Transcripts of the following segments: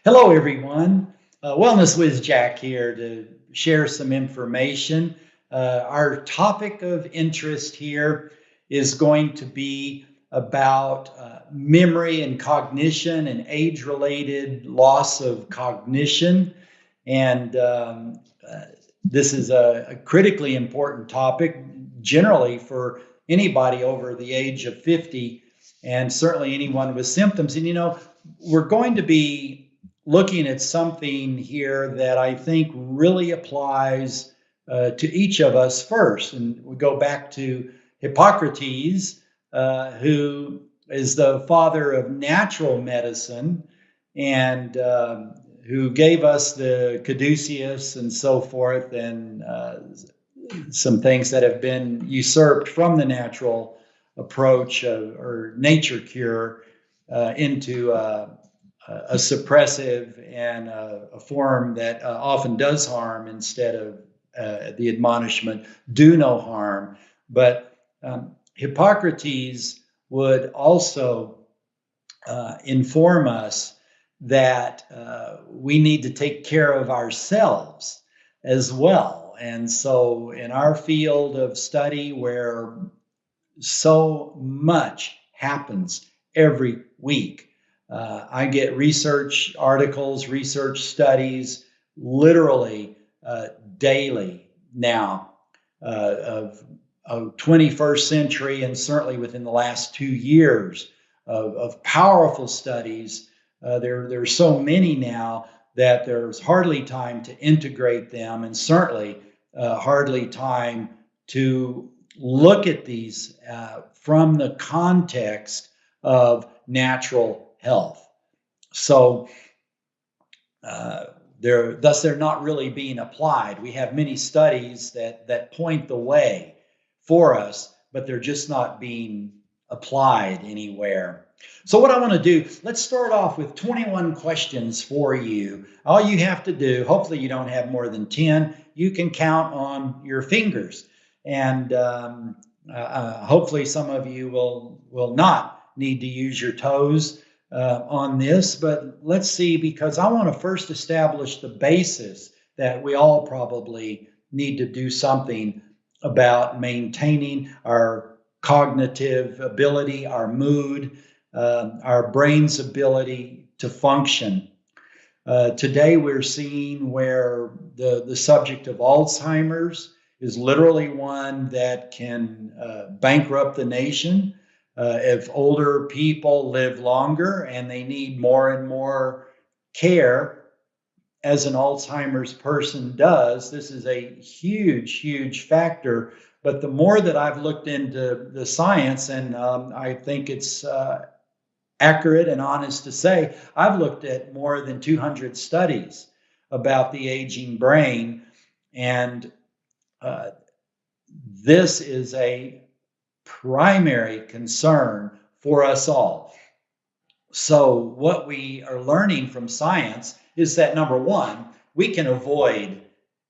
Hello, everyone. Wellness Wiz Jack here to share some information. Our topic of interest here is going to be about memory and cognition and age related loss of cognition. And this is a critically important topic generally for anybody over the age of 50 and certainly anyone with symptoms. And we're going to be looking at something here that I think really applies to each of us first. And we go back to Hippocrates, who is the father of natural medicine and who gave us the caduceus and so forth, and some things that have been usurped from the natural approach or nature cure into a suppressive and a form that often does harm instead of the admonishment, do no harm. But Hippocrates would also inform us that we need to take care of ourselves as well. And so in our field of study where so much happens every week, I get research articles, research studies, literally daily now of 21st century and certainly within the last 2 years of powerful studies. There's so many now that there's hardly time to integrate them, and certainly hardly time to look at these from the context of natural health. So they're not really being applied. We have many studies that point the way for us, but they're just not being applied anywhere. So what I want to do, let's start off with 21 questions for you. All you have to do, hopefully you don't have more than 10, you can count on your fingers. And hopefully some of you will not need to use your toes on this, but let's see, because I want to first establish the basis that we all probably need to do something about maintaining our cognitive ability, our mood, our brain's ability to function. Today we're seeing where the subject of Alzheimer's is literally one that can bankrupt the nation. If older people live longer and they need more and more care, as an Alzheimer's person does, this is a huge, huge factor. But the more that I've looked into the science, and I think it's accurate and honest to say, I've looked at more than 200 studies about the aging brain, and this is a primary concern for us all. So what we are learning from science is that, number one, we can avoid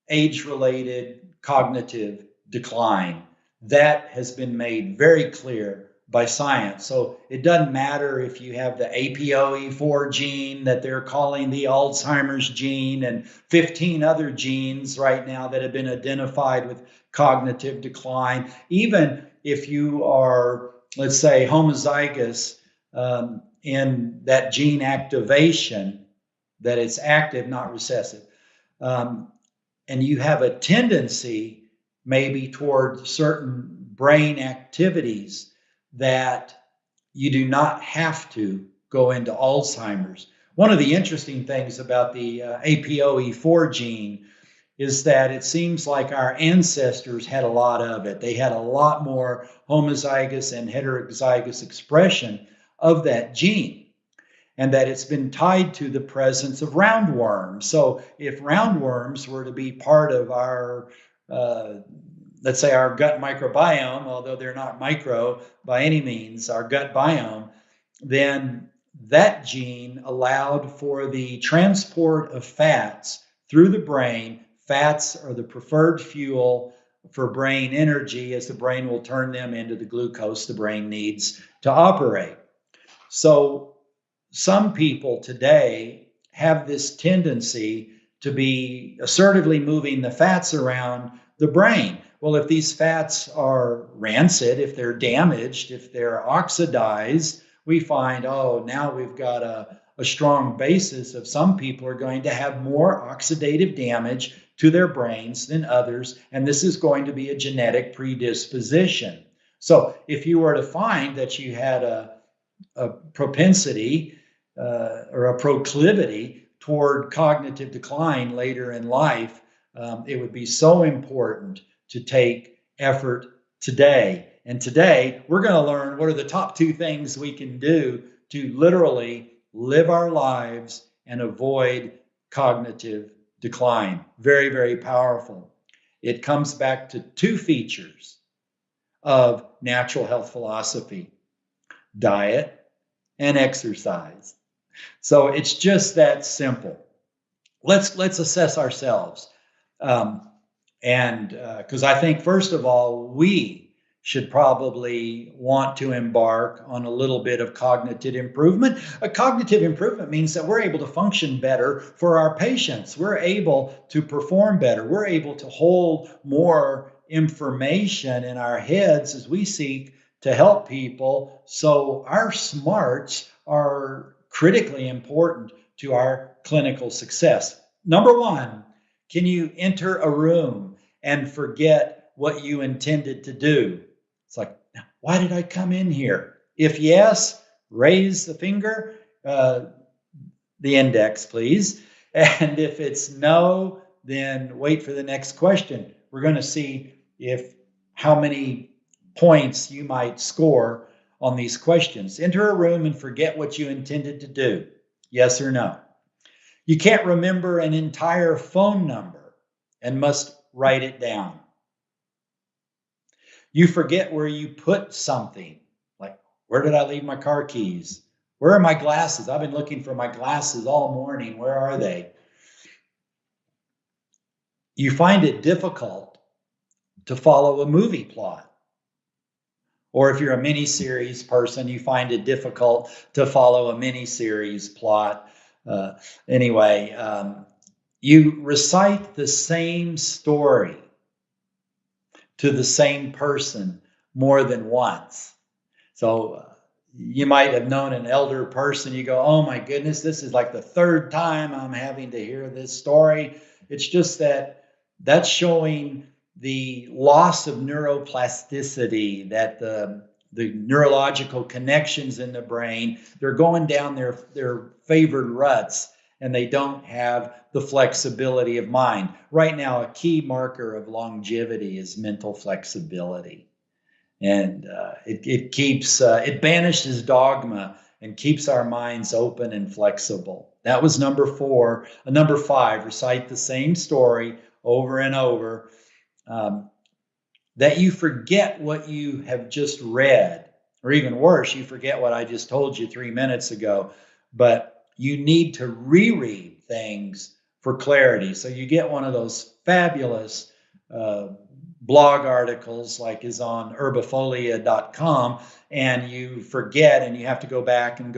age-related cognitive decline. That has been made very clear by science. So it doesn't matter if you have the APOE4 gene that they're calling the Alzheimer's gene and 15 other genes right now that have been identified with cognitive decline. Even if you are, let's say, homozygous in that gene activation, that it's active, not recessive, and you have a tendency maybe toward certain brain activities that you do not have to go into Alzheimer's. One of the interesting things about the APOE4 gene is that it seems like our ancestors had a lot of it. They had a lot more homozygous and heterozygous expression of that gene, and that it's been tied to the presence of roundworms. So if roundworms were to be part of our let's say our gut microbiome, although they're not micro by any means, our gut biome, then that gene allowed for the transport of fats through the brain. Fats are the preferred fuel for brain energy, as the brain will turn them into the glucose the brain needs to operate. So some people today have this tendency to be assertively moving the fats around the brain. Well, if these fats are rancid, if they're damaged, if they're oxidized, we find, oh, now we've got a strong basis of some people are going to have more oxidative damage to their brains than others, and this is going to be a genetic predisposition. So if you were to find that you had a propensity or a proclivity toward cognitive decline later in life, it would be so important to take effort today. And today, we're going to learn what are the top 2 things we can do to literally live our lives and avoid cognitive decline. Very, very powerful. It comes back to 2 features of natural health philosophy: diet and exercise. So it's just that simple. Let's assess ourselves. And because I think, first of all, we should probably want to embark on a little bit of cognitive improvement. A cognitive improvement means that we're able to function better for our patients. We're able to perform better. We're able to hold more information in our heads as we seek to help people. So our smarts are critically important to our clinical success. Number 1, can you enter a room and forget what you intended to do? It's like, why did I come in here? If yes, raise the finger, the index, please. And if it's no, then wait for the next question. We're going to see how many points you might score on these questions. Enter a room and forget what you intended to do. Yes or no? You can't remember an entire phone number and must write it down. You forget where you put something. Like, where did I leave my car keys? Where are my glasses? I've been looking for my glasses all morning. Where are they? You find it difficult to follow a movie plot. Or if you're a miniseries person, you find it difficult to follow a miniseries plot. You recite the same story to the same person more than once. So you might have known an elder person. You go, oh my goodness, this is like the 3rd time I'm having to hear this story. It's just that's showing the loss of neuroplasticity, that the neurological connections in the brain, they're going down their favored ruts, and they don't have the flexibility of mind. Right now, a key marker of longevity is mental flexibility. And it banishes dogma and keeps our minds open and flexible. That was number 4. Number 5, recite the same story over and over. That you forget what you have just read, or even worse, you forget what I just told you 3 minutes ago, but you need to reread things for clarity. So you get one of those fabulous blog articles like is on herbifolia.com, and you forget and you have to go back and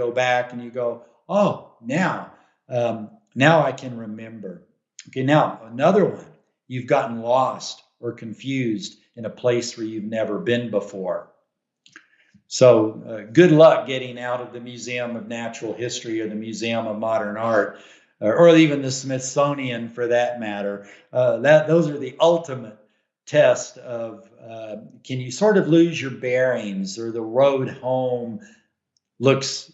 you go, oh, now I can remember. Okay, now another one, you've gotten lost or confused in a place where you've never been before. So good luck getting out of the Museum of Natural History or the Museum of Modern Art, or even the Smithsonian for that matter. Those are the ultimate test of can you sort of lose your bearings, or the road home looks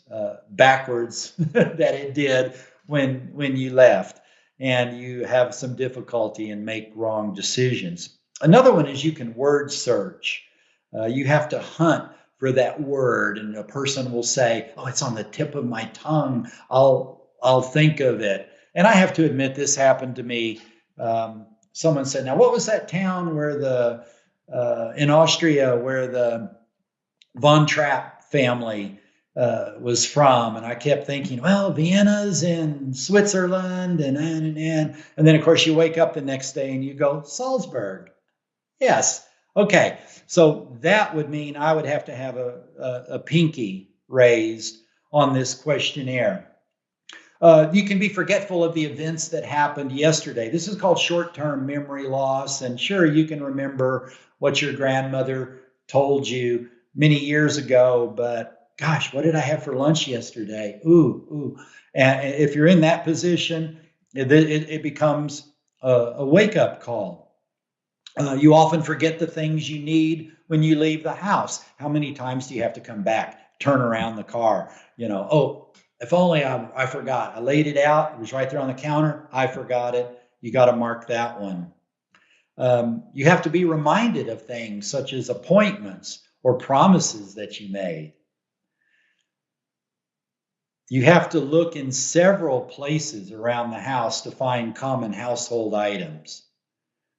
backwards that it did when you left, and you have some difficulty and make wrong decisions. Another one is you can word search. You have to hunt for that word, and a person will say, oh, it's on the tip of my tongue. I'll think of it. And I have to admit, this happened to me. Someone said, now, what was that town where in Austria where the Von Trapp family was from? And I kept thinking, well, Vienna's in Switzerland, and then of course you wake up the next day and you go, Salzburg. Yes. Okay. So that would mean I would have to have a pinky raised on this questionnaire. You can be forgetful of the events that happened yesterday. This is called short-term memory loss. And sure, you can remember what your grandmother told you many years ago, but gosh, what did I have for lunch yesterday? Ooh. And if you're in that position, it becomes a wake-up call. You often forget the things you need when you leave the house. How many times do you have to come back, turn around the car? Oh, if only I forgot. I laid it out. It was right there on the counter. I forgot it. You got to mark that one. You have to be reminded of things such as appointments or promises that you made. You have to look in several places around the house to find common household items.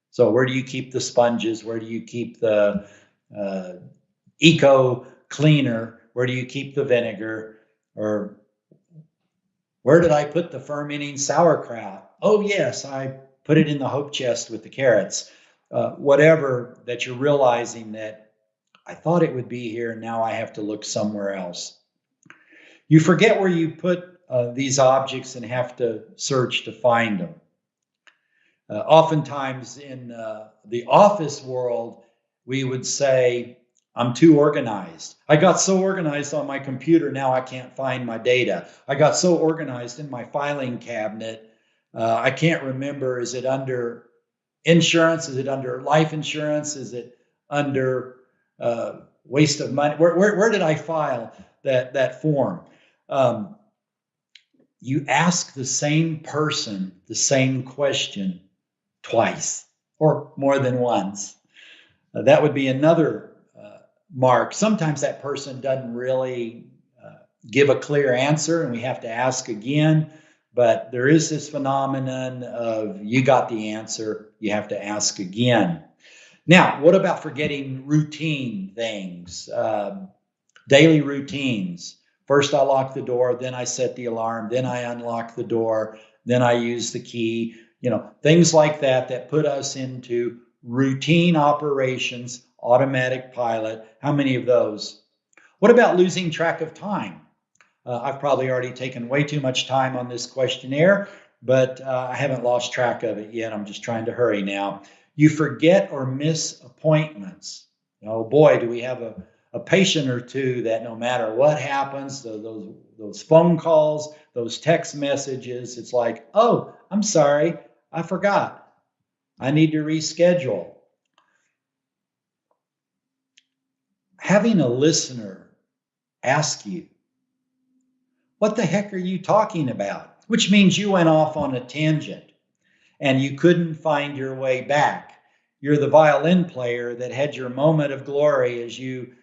So where do you keep the sponges? Where do you keep the eco cleaner? Where do you keep the vinegar? Or where did I put the fermenting sauerkraut? Oh, yes, I put it in the hope chest with the carrots. Whatever that you're realizing that I thought it would be here, and now I have to look somewhere else. You forget where you put these objects and have to search to find them. Oftentimes in the office world, we would say, I'm too organized. I got so organized on my computer, now I can't find my data. I got so organized in my filing cabinet, I can't remember, is it under insurance? Is it under life insurance? Is it under waste of money? Where did I file that form? You ask the same person the same question twice or more than once. That would be another mark. Sometimes that person doesn't really give a clear answer and we have to ask again. But there is this phenomenon of you got the answer, you have to ask again. Now, what about forgetting routine things, daily routines? First, I lock the door, then I set the alarm, then I unlock the door, then I use the key. Things like that put us into routine operations, automatic pilot. How many of those? What about losing track of time? I've probably already taken way too much time on this questionnaire, but I haven't lost track of it yet. I'm just trying to hurry now. You forget or miss appointments. Oh boy, do we have a patient or two that no matter what happens, those phone calls, those text messages, it's like, oh, I'm sorry, I forgot. I need to reschedule. Having a listener ask you, what the heck are you talking about? Which means you went off on a tangent and you couldn't find your way back. You're the violin player that had your moment of glory as you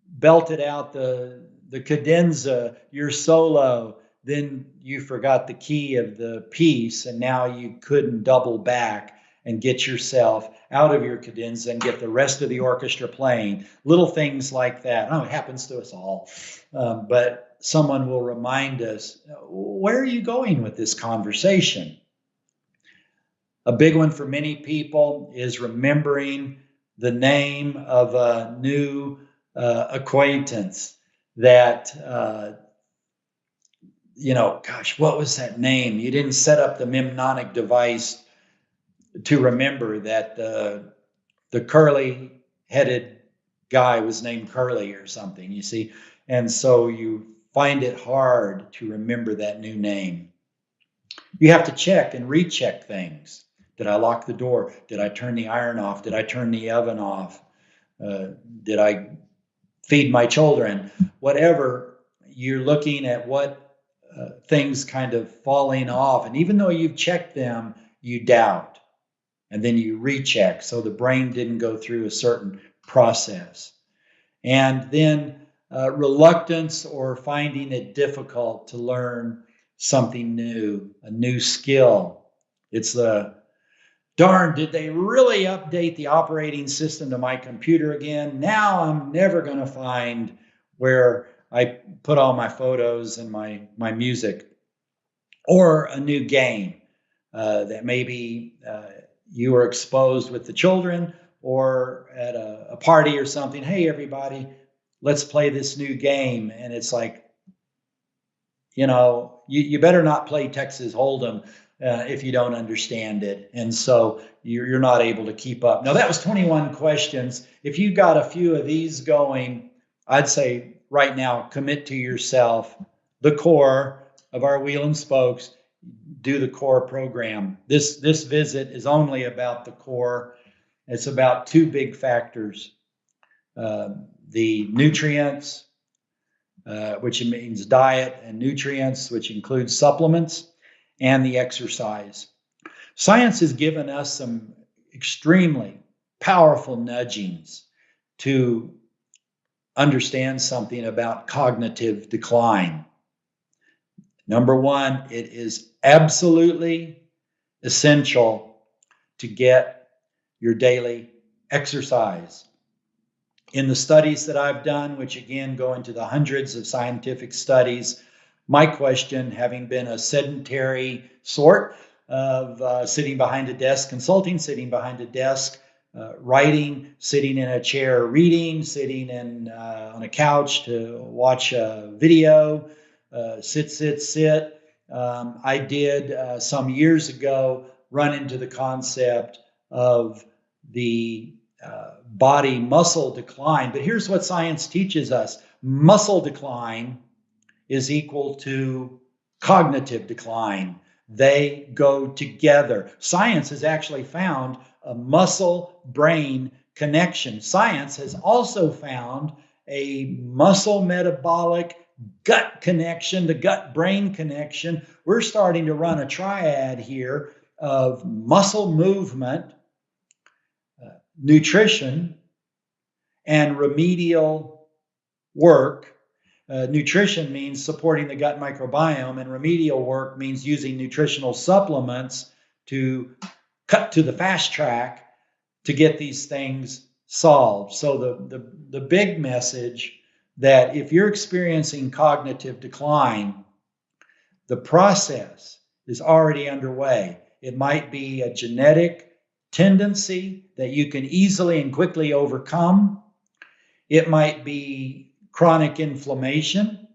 belted out the cadenza, your solo, then you forgot the key of the piece and now you couldn't double back and get yourself out of your cadenza and get the rest of the orchestra playing. Little things like that. Oh, it happens to us all. But someone will remind us, where are you going with this conversation? A big one for many people is remembering the name of a new acquaintance that, gosh, what was that name? You didn't set up the mnemonic device to remember that the curly-headed guy was named Curly or something, you see. And so you find it hard to remember that new name. You have to check and recheck things. Did I lock the door? Did I turn the iron off? Did I turn the oven off? Did I feed my children? Whatever, you're looking at what things kind of falling off. And even though you've checked them, you doubt. And then you recheck. So the brain didn't go through a certain process. And then reluctance or finding it difficult to learn something new, a new skill. It's the, darn, did they really update the operating system to my computer again? Now I'm never going to find where I put all my photos and my music. Or a new game that maybe you were exposed with the children or at a party or something. Hey, everybody, let's play this new game. And it's like, you better not play Texas Hold'em if you don't understand it. And so you're not able to keep up. Now, that was 21 questions. If you got a few of these going, I'd say right now, commit to yourself the core of our wheel and spokes. Do the core program. This visit is only about the core. It's about two big factors: the nutrients, which means diet, and nutrients, which includes supplements, and the exercise. Science has given us some extremely powerful nudgings to understand something about cognitive decline. Number one, it is absolutely essential to get your daily exercise. In the studies that I've done, which again go into the hundreds of scientific studies, my question, having been a sedentary sort of sitting behind a desk consulting, sitting behind a desk writing, sitting in a chair reading, sitting on a couch to watch a video, sit. I did some years ago run into the concept of the body muscle decline. But here's what science teaches us: muscle decline is equal to cognitive decline. They go together. Science has actually found a muscle brain connection. Science has also found a muscle metabolic gut connection, the gut brain connection. We're starting to run a triad here of muscle movement, nutrition, and remedial work. Nutrition means supporting the gut microbiome, and remedial work means using nutritional supplements to cut to the fast track to get these things solved. So the big message that if you're experiencing cognitive decline, the process is already underway. It might be a genetic tendency that you can easily and quickly overcome. It might be chronic inflammation.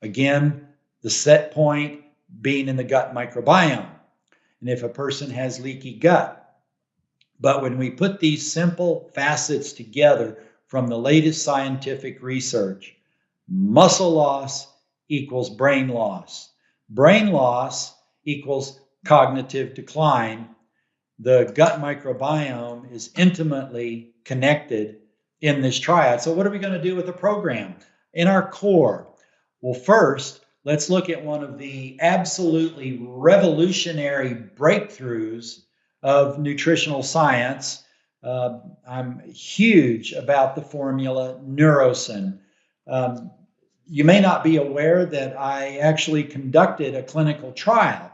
Again, the set point being in the gut microbiome. And if a person has leaky gut. But when we put these simple facets together from the latest scientific research, muscle loss equals brain loss. Brain loss equals cognitive decline. The gut microbiome is intimately connected in this triad. So what are we going to do with the program? In our core, well, first, let's look at one of the absolutely revolutionary breakthroughs of nutritional science. I'm huge about the formula Neurosin. You may not be aware that I actually conducted a clinical trial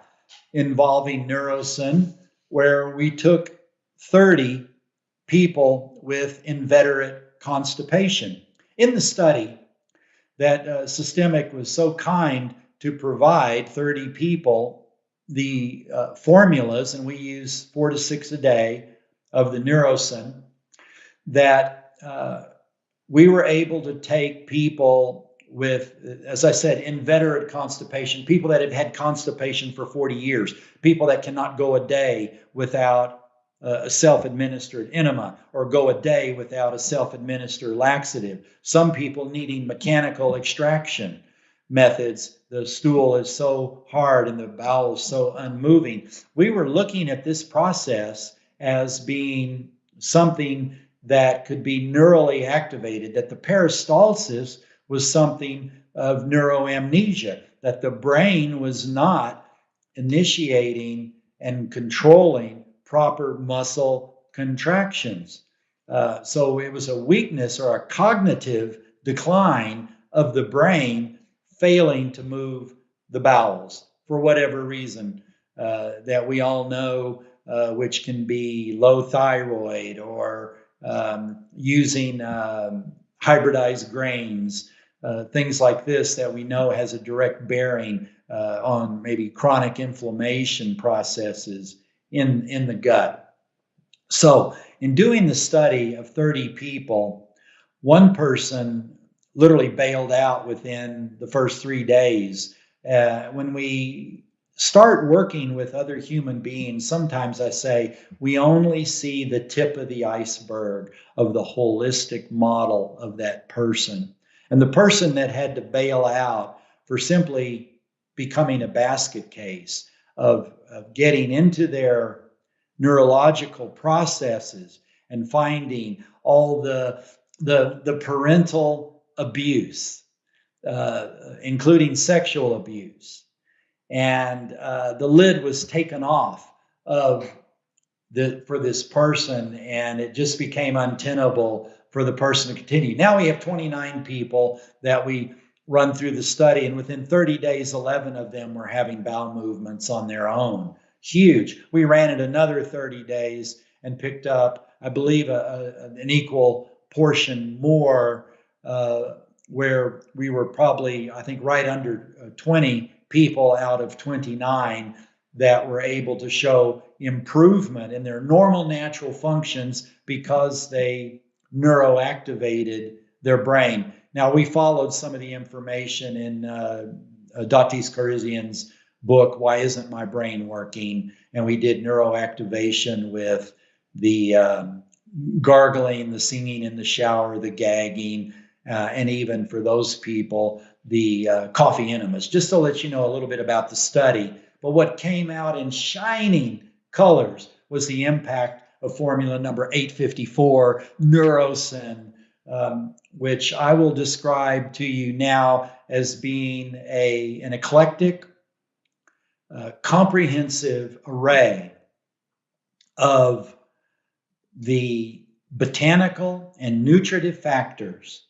involving Neurosin, where we took 30 people with inveterate constipation. In the study, that Systemic was so kind to provide 30 people the formulas, and we use 4 to 6 a day of the Neurosin, that we were able to take people with, as I said, inveterate constipation, people that have had constipation for 40 years, people that cannot go a day without a self-administered enema or go a day without a self-administered laxative. Some people needing mechanical extraction methods. The stool is so hard and the bowel is so unmoving. We were looking at this process as being something that could be neurally activated, that the peristalsis was something of neuroamnesia, that the brain was not initiating and controlling proper muscle contractions. So it was a weakness or a cognitive decline of the brain failing to move the bowels for whatever reason that we all know, which can be low thyroid or using hybridized grains, things like this that we know has a direct bearing on maybe chronic inflammation processes in the gut. So in doing the study of 30 people, one person literally bailed out within the first 3 days when we start working with other human beings, sometimes I say we only see the tip of the iceberg of the holistic model of that person. And the person that had to bail out for simply becoming a basket case of getting into their neurological processes and finding all the parental abuse, including sexual abuse. And the lid was taken off of for this person, and it just became untenable for the person to continue. Now we have 29 people that we run through the study, and within 30 days, 11 of them were having bowel movements on their own. Huge. We ran it another 30 days and picked up, I believe, an equal portion more, where we were probably, I think, right under 20 people out of 29 that were able to show improvement in their normal natural functions because they neuroactivated their brain. Now, we followed some of the information in Datis Karizian's book, Why Isn't My Brain Working? And we did neuroactivation with the gargling, the singing in the shower, the gagging, and even for those people, the coffee enemas, just to let you know a little bit about the study. But what came out in shining colors was the impact of formula number 854, Neurosyn, which I will describe to you now as being an eclectic, comprehensive array of the botanical and nutritive factors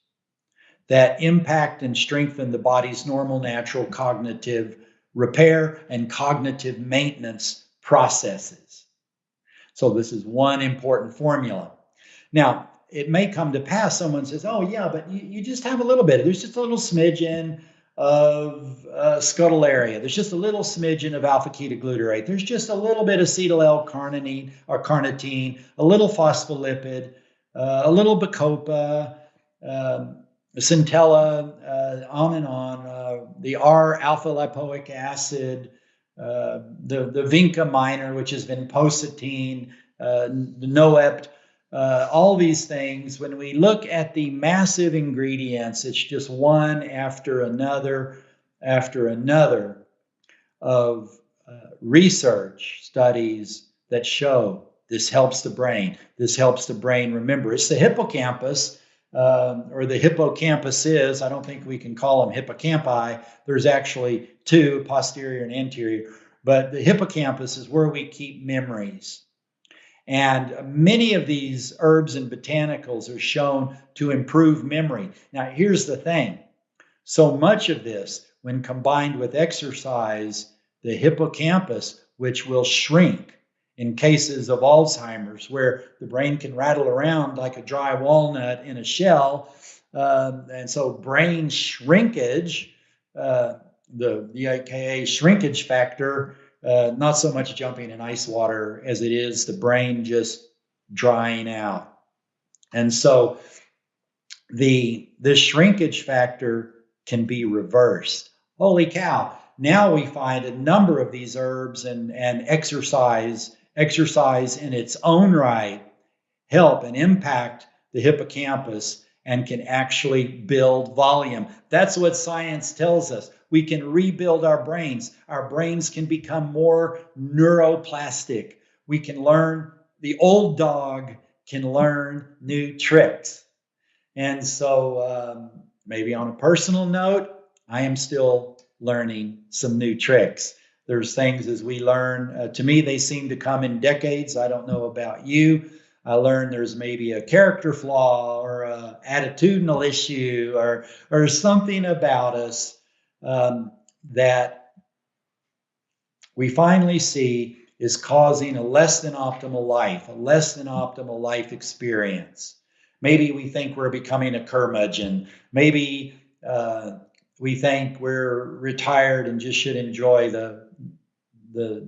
that impact and strengthen the body's normal, natural cognitive repair and cognitive maintenance processes. So this is one important formula. Now, it may come to pass, someone says, oh yeah, but you just have a little bit. There's just a little smidgen of scuttle area. There's just a little smidgen of alpha-ketoglutarate. There's just a little bit of acetyl L-carnitine or carnitine, a little phospholipid, a little bacopa, centella, on and on, the R-alpha lipoic acid, the vinca minor, which has been vinpocetine, the noept, all these things. When we look at the massive ingredients, it's just one after another of research studies that show this helps the brain. This helps the brain remember. It's the hippocampus, or the hippocampuses. I don't think we can call them hippocampi. There's actually two, posterior and anterior. But the hippocampus is where we keep memories. And many of these herbs and botanicals are shown to improve memory. Now, here's the thing. So much of this, when combined with exercise, the hippocampus, which will shrink in cases of Alzheimer's, where the brain can rattle around like a dry walnut in a shell. And so brain shrinkage, the AKA shrinkage factor, not so much jumping in ice water as it is the brain just drying out. And so this shrinkage factor can be reversed. Holy cow. Now we find a number of these herbs and exercise in its own right help and impact the hippocampus and can actually build volume. That's what science tells us. We can rebuild our brains. Our brains can become more neuroplastic. We can learn, the old dog can learn new tricks. And so maybe on a personal note, I am still learning some new tricks. There's things as we learn, to me, they seem to come in decades. I don't know about you. I learned there's maybe a character flaw or an attitudinal issue or something about us that we finally see is causing a less than optimal life experience. Maybe we think we're becoming a curmudgeon. Maybe we think we're retired and just should enjoy the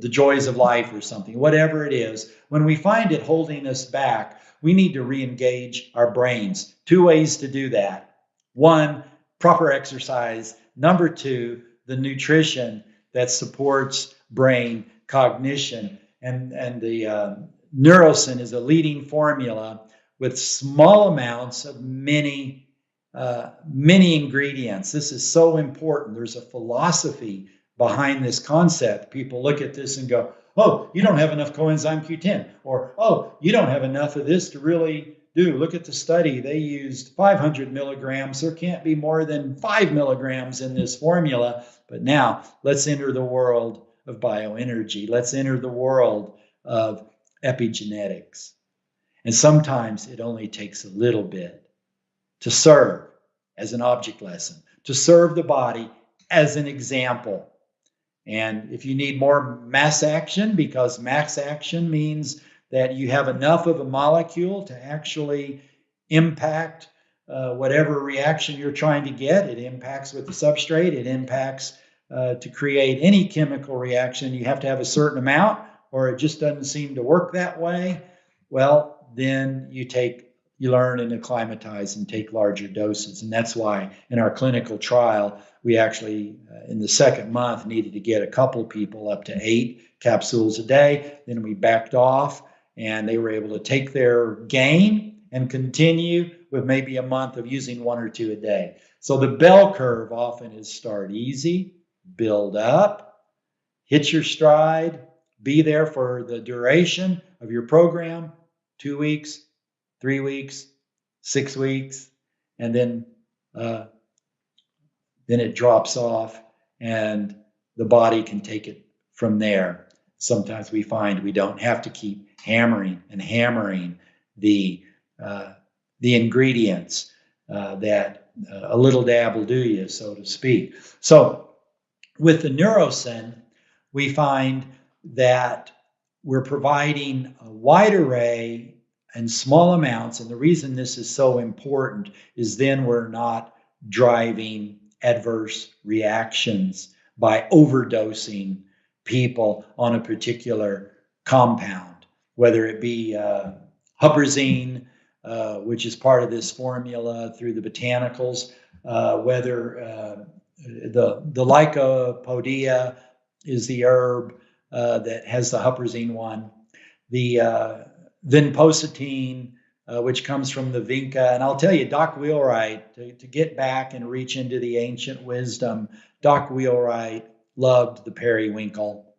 joys of life or something. Whatever it is, when we find it holding us back, we need to re-engage our brains. Two ways to do that. One, proper exercise. Number two, the nutrition that supports brain cognition. And the Neurosin is a leading formula with small amounts of many ingredients. This is so important. There's a philosophy behind this concept. People look at this and go, oh, you don't have enough coenzyme Q10, or, oh, you don't have enough of this to really do. Look at the study. They used 500 milligrams. There can't be more than 5 milligrams in this formula. But now let's enter the world of bioenergy. Let's enter the world of epigenetics. And sometimes it only takes a little bit to serve as an object lesson, to serve the body as an example. And if you need more mass action, because mass action means that you have enough of a molecule to actually impact whatever reaction you're trying to get. It impacts with the substrate. It impacts to create any chemical reaction. You have to have a certain amount, or it just doesn't seem to work that way. Well, then you learn and acclimatize and take larger doses. And that's why in our clinical trial, we actually, in the second month, needed to get a couple people up to 8 capsules a day. Then we backed off, and they were able to take their gain and continue with maybe a month of using 1 or 2 a day. So the bell curve often is start easy, build up, hit your stride, be there for the duration of your program, 2 weeks, 3 weeks, 6 weeks, and then it drops off, and the body can take it from there. Sometimes we find we don't have to keep hammering the ingredients that a little dab will do you, so to speak. So with the Neurosin, we find that we're providing a wide array and small amounts. And the reason this is so important is then we're not driving adverse reactions by overdosing people on a particular compound, whether it be huperzine, which is part of this formula through the botanicals, whether the lycopodium is the herb that has the huperzine one, the vinpocetine, which comes from the vinca. And I'll tell you, Doc Wheelwright, to get back and reach into the ancient wisdom, Doc Wheelwright loved the periwinkle.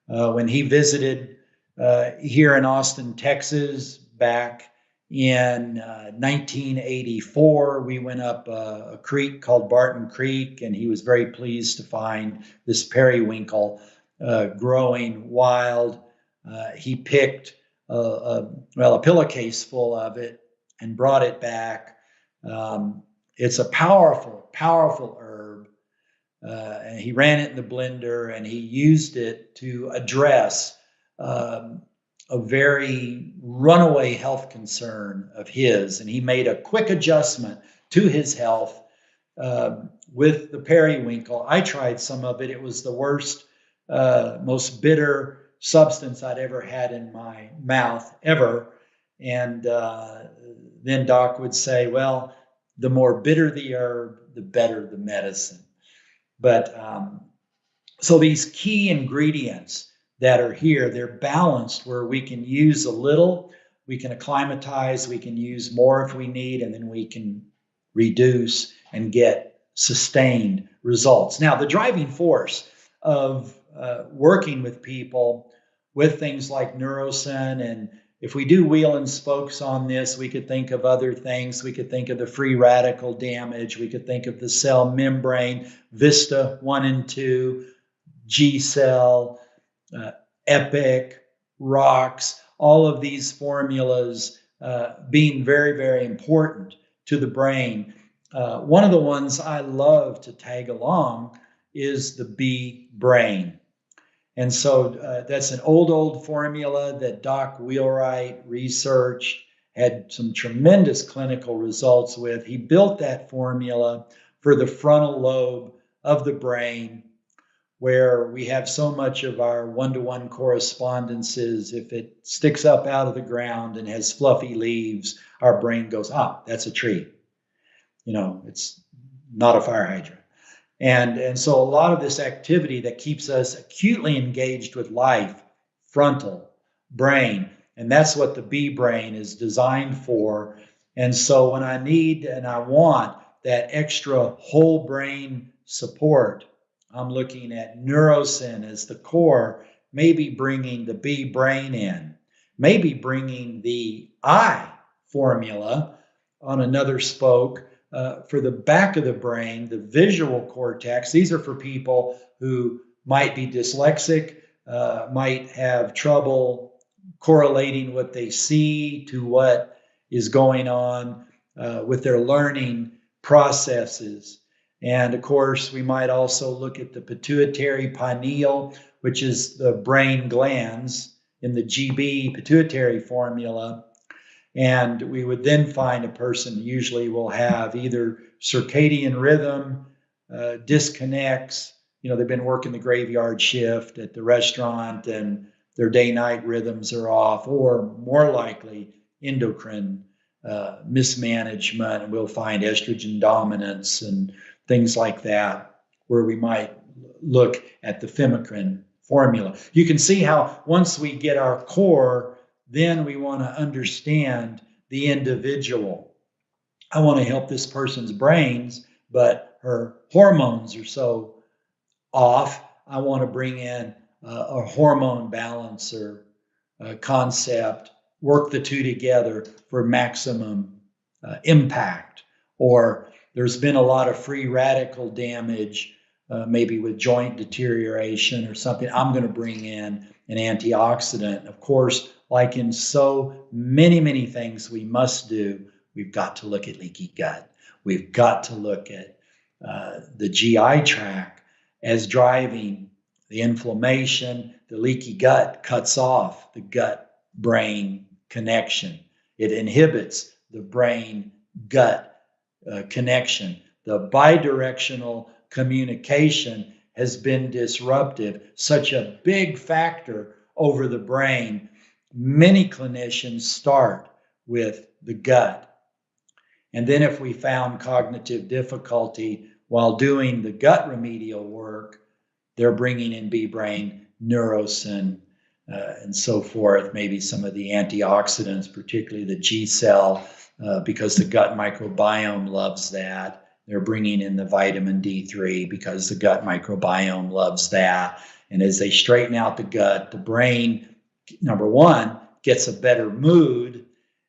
When he visited here in Austin, Texas, back in 1984, we went up a creek called Barton Creek, and he was very pleased to find this periwinkle growing wild. He picked a pillowcase full of it and brought it back. It's a powerful, powerful herb. And he ran it in the blender, and he used it to address a very runaway health concern of his. And he made a quick adjustment to his health with the periwinkle. I tried some of it. It was the worst, most bitter substance I'd ever had in my mouth ever. And then Doc would say, well, the more bitter the herb, the better the medicine. But so these key ingredients that are here, they're balanced where we can use a little, we can acclimatize, we can use more if we need, and then we can reduce and get sustained results. Now, the driving force of working with people with things like Neurosin, and if we do wheel and spokes on this, we could think of other things. We could think of the free radical damage. We could think of the cell membrane, Vista 1 and 2, G-cell, EPIC, ROX, all of these formulas being very, very important to the brain. One of the ones I love to tag along is the B brain. And so that's an old formula that Doc Wheelwright researched, had some tremendous clinical results with. He built that formula for the frontal lobe of the brain, where we have so much of our one-to-one correspondences. If it sticks up out of the ground and has fluffy leaves, our brain goes, that's a tree. It's not a fire hydrant. And so a lot of this activity that keeps us acutely engaged with life, frontal, brain, and that's what the B brain is designed for. And so when I need and I want that extra whole brain support, I'm looking at neurosyn as the core, maybe bringing the B brain in, maybe bringing the I formula on another spoke for the back of the brain, the visual cortex. These are for people who might be dyslexic, might have trouble correlating what they see to what is going on with their learning processes. And of course, we might also look at the pituitary pineal, which is the brain glands in the GB pituitary formula. And we would then find a person usually will have either circadian rhythm disconnects. They've been working the graveyard shift at the restaurant and their day-night rhythms are off, or more likely endocrine mismanagement. And we'll find estrogen dominance and things like that, where we might look at the Femicrine formula. You can see how once we get our core, then we want to understand the individual. I want to help this person's brains, but her hormones are so off. I want to bring in a hormone balancer concept, work the two together for maximum impact. Or there's been a lot of free radical damage, maybe with joint deterioration or something. I'm going to bring in an antioxidant. Of course, like in so many things we must do, we've got to look at leaky gut. We've got to look at the GI tract as driving the inflammation. The leaky gut cuts off the gut-brain connection. It inhibits the brain-gut connection. The bidirectional communication has been disruptive, such a big factor over the brain. Many clinicians start with the gut. And then if we found cognitive difficulty while doing the gut remedial work, they're bringing in B-brain, neurosyn, and so forth, maybe some of the antioxidants, particularly the G-cell, because the gut microbiome loves that. They're bringing in the vitamin D3 because the gut microbiome loves that. And as they straighten out the gut, the brain, number one, gets a better mood.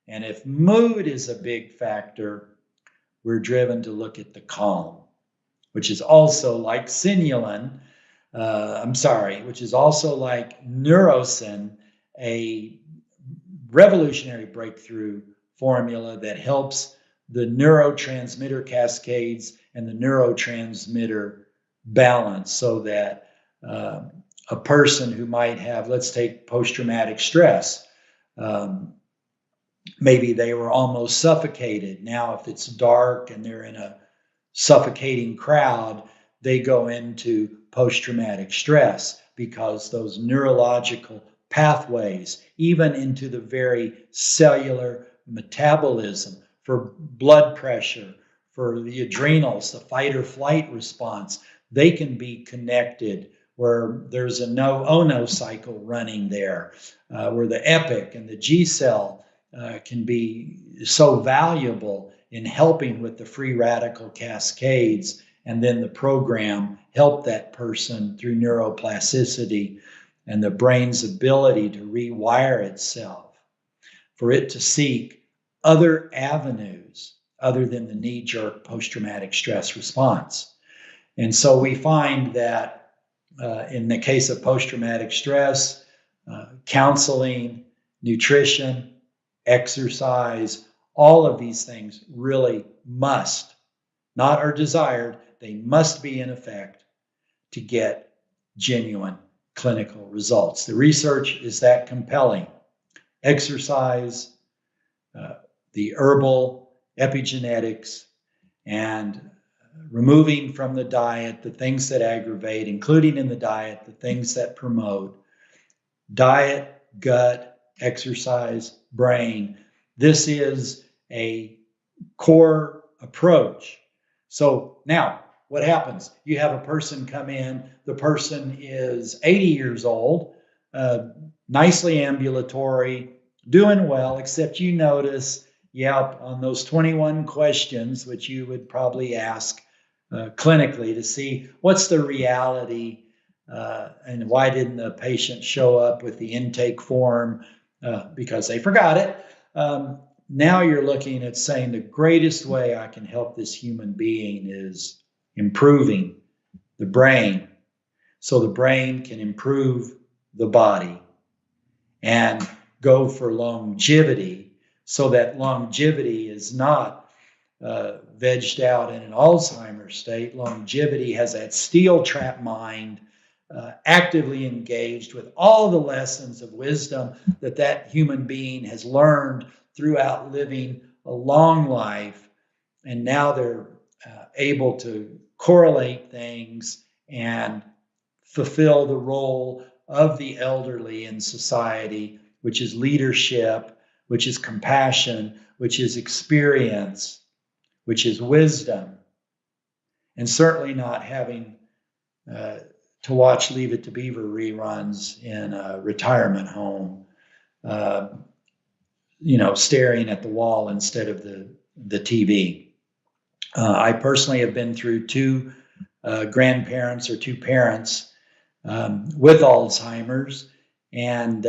And if mood is a big factor, we're driven to look at the calm, which is also like sinulin, which is also like neurosyn, a revolutionary breakthrough formula that helps the neurotransmitter cascades and the neurotransmitter balance, so that a person who might have, let's take post-traumatic stress, maybe they were almost suffocated. Now, if it's dark and they're in a suffocating crowd, they go into post-traumatic stress because those neurological pathways, even into the very cellular metabolism, for blood pressure, for the adrenals, the fight or flight response, they can be connected where there's a no cycle running there, where the EPIC and the G cell can be so valuable in helping with the free radical cascades, and then the program help that person through neuroplasticity and the brain's ability to rewire itself, for it to seek other avenues other than the knee-jerk post-traumatic stress response. And so we find that in the case of post-traumatic stress, counseling, nutrition, exercise, all of these things really must, not are desired, they must be in effect to get genuine clinical results. The research is that compelling. Exercise, the herbal epigenetics, and removing from the diet the things that aggravate, including in the diet the things that promote. Diet, gut, exercise, brain. This is a core approach. So now, what happens? You have a person come in, the person is 80 years old, nicely ambulatory, doing well, except you notice, on those 21 questions, which you would probably ask clinically to see what's the reality and why didn't the patient show up with the intake form because they forgot it. Now you're looking at saying the greatest way I can help this human being is improving the brain so the brain can improve the body and go for longevity so that longevity is not vegged out in an Alzheimer's state. Longevity has that steel trap mind actively engaged with all the lessons of wisdom that human being has learned throughout living a long life. And now they're able to correlate things and fulfill the role of the elderly in society, which is leadership, which is compassion, which is experience, which is wisdom, and certainly not having to watch Leave It to Beaver reruns in a retirement home, staring at the wall instead of the TV. I personally have been through two grandparents or two parents with Alzheimer's. And,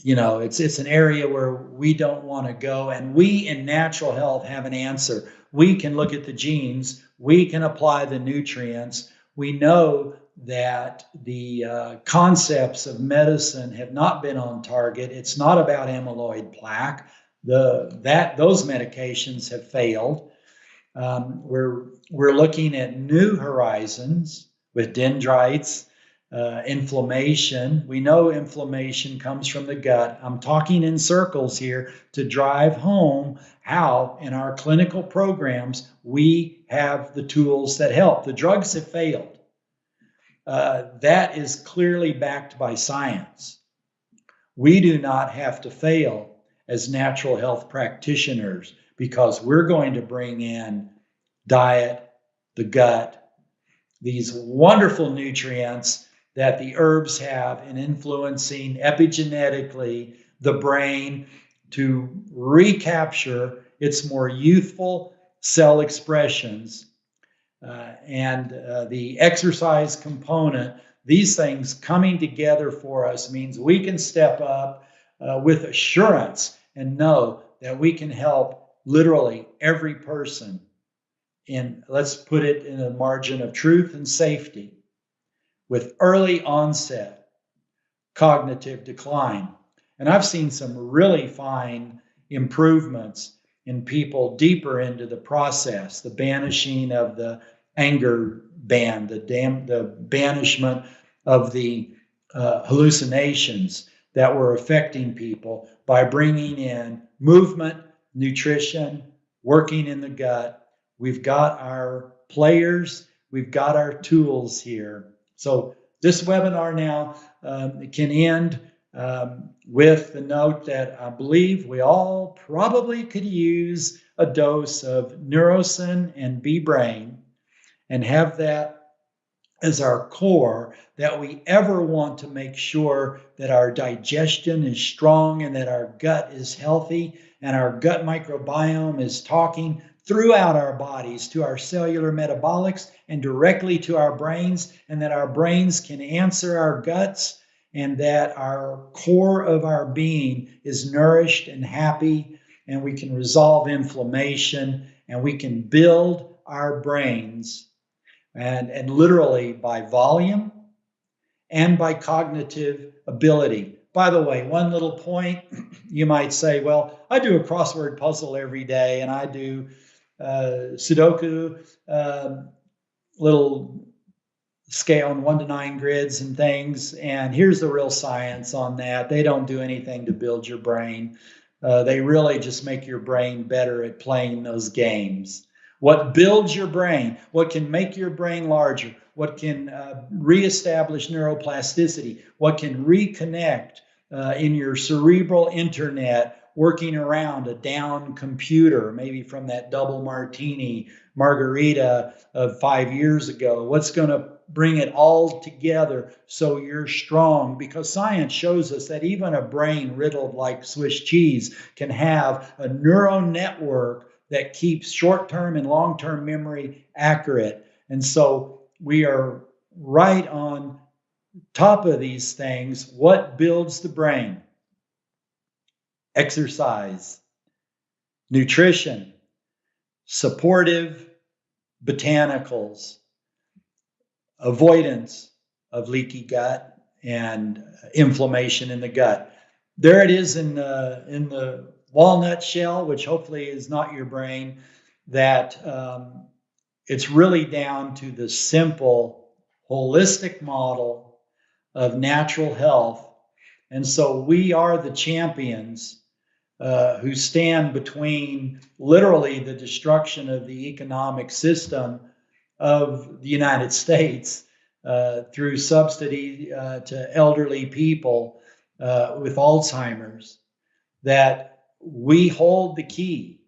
it's an area where we don't want to go. And we in natural health have an answer. We can look at the genes. We can apply the nutrients. We know that the concepts of medicine have not been on target. It's not about amyloid plaque. Those medications have failed. We're looking at new horizons with dendrites. Inflammation. We know inflammation comes from the gut. I'm talking in circles here to drive home how in our clinical programs we have the tools that help. The drugs have failed. That is clearly backed by science. We do not have to fail as natural health practitioners because we're going to bring in diet, the gut, these wonderful nutrients that the herbs have in influencing epigenetically the brain to recapture its more youthful cell expressions. And the exercise component, these things coming together for us means we can step up with assurance and know that we can help literally every person in, let's put it in a margin of truth and safety, with early onset cognitive decline. And I've seen some really fine improvements in people deeper into the process, the banishing of the anger band, the banishment of the hallucinations that were affecting people by bringing in movement, nutrition, working in the gut. We've got our players, we've got our tools here. So this webinar now can end with the note that I believe we all probably could use a dose of Neurosin and B-Brain and have that as our core, that we ever want to make sure that our digestion is strong and that our gut is healthy and our gut microbiome is talking throughout our bodies to our cellular metabolics and directly to our brains, and that our brains can answer our guts, and that our core of our being is nourished and happy, and we can resolve inflammation, and we can build our brains, and literally by volume and by cognitive ability. By the way, one little point, you might say, well, I do a crossword puzzle every day, and I do Sudoku, little scale on 1 to 9 grids and things. And here's the real science on that. They don't do anything to build your brain. They really just make your brain better at playing those games. What builds your brain, what can make your brain larger, what can reestablish neuroplasticity, what can reconnect in your cerebral internet, working around a down computer, maybe from that double margarita of 5 years ago? What's going to bring it all together so you're strong? Because science shows us that even a brain riddled like Swiss cheese can have a neural network that keeps short-term and long-term memory accurate. And so we are right on top of these things. What builds the brain? Exercise, nutrition, supportive botanicals, avoidance of leaky gut and inflammation in the gut. There it is in the walnut shell, which hopefully is not your brain, that it's really down to the simple, holistic model of natural health. And so we are the champions who stand between literally the destruction of the economic system of the United States through subsidy to elderly people with Alzheimer's, that we hold the key.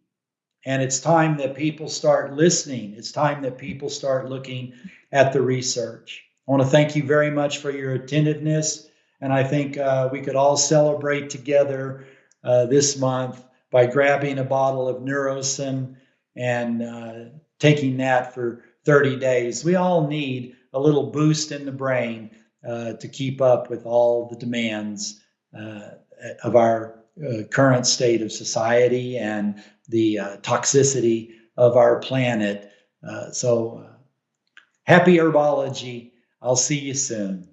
And it's time that people start listening. It's time that people start looking at the research. I want to thank you very much for your attentiveness. And I think we could all celebrate together this month by grabbing a bottle of Neurosin and taking that for 30 days. We all need a little boost in the brain to keep up with all the demands of our current state of society and the toxicity of our planet. So happy herbology. I'll see you soon.